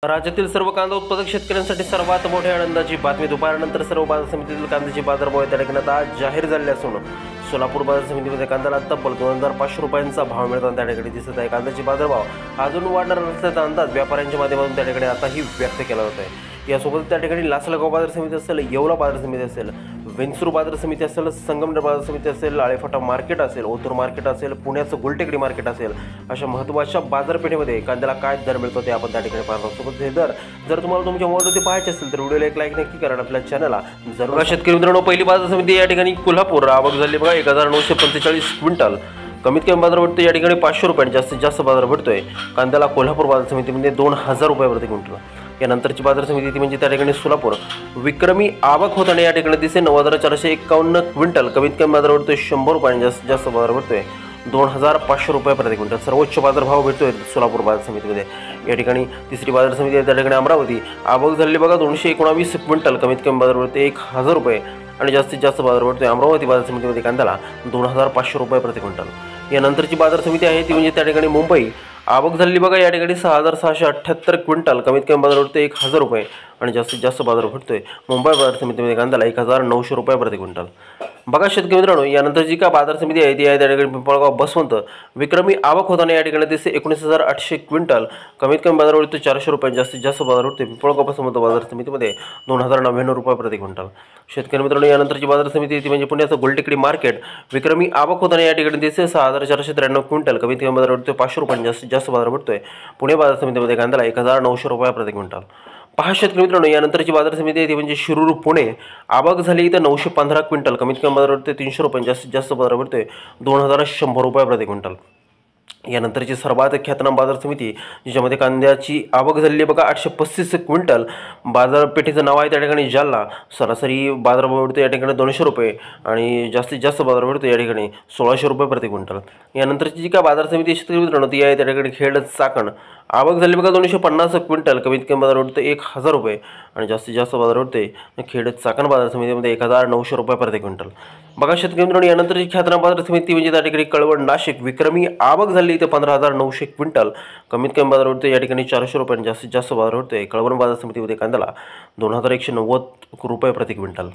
राज्यातील सर्व कांदा उत्पादक शेतकऱ्यांसाठी सर्वात मोठ्या आनंदाची बातमी. दुपारनंतर सर्व बाजार समितीतील कांद्याचे बाजारभाव त्या ठिकाणी आज जाहीर झाले असून सोलापूर बाजार समितीमध्ये कांद्याला तब्बल 2500 रुपयांचा भाव मिळताना त्या ठिकाणी दिसत आहे. कांद्याचे बाजारभाव अजून वाढणार असल्याचा अंदाज व्यापाऱ्यांच्या माध्यमातून त्या ठिकाणी आताही व्यक्त केला जात आहे. यासोबत त्या ठिकाणी लासलगाव बाजार समिती असेल, येवला बाजार समिती असेल, वेंचूर बाजार समिती असेल, संगमनेर बाजार समिती असेल, आळेफाटा मार्केट असेल, ओतूर मार्केट असेल, पुण्याचं गुलटेकडी मार्केट असेल, अशा महत्त्वाच्या बाजारपेठेमध्ये कांद्याला काय दर मिळतो ते आपण त्या ठिकाणी पाहतो. सोबत हे दर जर तुम्हाला तुमच्या मोबाईलवरती पाहायचे असेल तर व्हिडिओला एक लाईक नक्की करा. आपल्या चॅनलला जरूर. शेतकरी मित्रांनो, पहिली बाजार समिती या ठिकाणी कोल्हापूर आवक झाली बघा 1945 क्विंटल. कमीत कमी बाजार भेटतो या ठिकाणी 500 रुपयांनी, जास्तीत जास्त बाजार भेटतोय कांद्याला कोल्हापूर बाजार समितीमध्ये 2000 रुपये प्रति क्विंटल. यानंतरची बाजार समिती ती म्हणजे त्या ठिकाणी सोलापूर. विक्रमी आवक होताना या ठिकाणी दिसे 9451 क्विंटल. कमीत कमी बाजार भेटतोय 100 रुपयांनी, जास्तीत जास्त बाजार भेटतोय 2500 रुपये प्रति क्विंटल. सर्वोच्च बाजारभाव भेटतोय सोलापूर बाजार समितीमध्ये. या ठिकाणी तिसरी बाजार समिती आहे त्या ठिकाणी अमरावती. आवक झाली बघा 219 क्विंटल. कमीत कमी बाजार भेटतोय 1000 रुपये आणि जास्तीत जास्त बाजार भेटतोय अमरावती बाजार समितीमध्ये कांद्याला 2500 रुपये प्रति क्विंटल. यानंतरची बाजार समिती आहे ती म्हणजे त्या ठिकाणी मुंबई. आवक झाली बघा या ठिकाणी 6678 क्विंटल. कमीत कमी बाजार भेटतोय 1000 रुपये आणि जास्तीत जास्त बाजार भेटतोय मुंबई बाजार समितीमध्ये कांद्याला 1900 रुपये प्रति क्विंटल. बघा शेतकरी मित्रांनो, यानंतर जी का बाजार समिती आहे ती आहे त्या ठिकाणी पिंपळगाव बसवंत. विक्रमी आवक होताना या ठिकाणी दिसते 19800 क्विंटल. कमीत कमी बाजार भेटतो 400 रुपये, जास्तीत जास्त बाजार भेटतो पिंपळगाव बसवंत बाजार समितीमध्ये 2099 रुपये प्रति क्विंटल. शेतकरी मित्रांनो, यानंतरची बाजार समिती ती म्हणजे पुण्याचं गुलटेकडी मार्केट. विक्रमी आवक होताना या ठिकाणी दिसते 6493 क्विंटल. कमीत कमी बाजार भेटतो 500 रुपये, जास्तीत जास्त बाजार भेटतोय पुणे बाजार समितीमध्ये कांद्याला 1900 रुपये प्रति क्विंटल. पहा शेतकरी मित्रांनो, यानंतरची बाजार समिती आहे ती म्हणजे शिरूर पुणे. आवक झाली इथं 915 क्विंटल. कमीत कमी बाजार भेटतोय 300 रुपये, जास्तीत जास्त बाजार भेटतोय 2100 रुपये प्रति क्विंटल. यानंतरची सर्वात ख्यातनाम बाजार समिती जिच्यामध्ये कांद्याची आवक झालेली बघा 835 क्विंटल. बाजारपेठेचं नाव आहे त्या ठिकाणी जालना. सरासरी बाजारभाव भेटतो या ठिकाणी 200 रुपये आणि जास्तीत जास्त बाजार भेटतो या ठिकाणी 1600 रुपये प्रति क्विंटल. यानंतरची जी का बाजार समिती शेतकरी मित्रांनो ती आहे त्या ठिकाणी खेड चाकण. आवक झाली बघा 250 क्विंटल. कमीत कमी बाजार भेटतो 1000 रुपये आणि जास्तीत जास्त बाजार भेटते खेड चाकण बाजार समितीमध्ये 1900 रुपये प्रति क्विंटल. बघा शेतकरी मित्रांनो, यानंतरची ख्यातनाम बाजार समिती म्हणजे त्या ठिकाणी कळवण नाशिक. विक्रमी आवक झाली इथे 15900 क्विंटल. कमीत कमी बाजार भेटतो या ठिकाणी 400 रुपये आणि जास्तीत जास्त बाजार भेटतोय कळवण बाजार समितीमध्ये कांद्याला 2190 रुपये प्रति क्विंटल.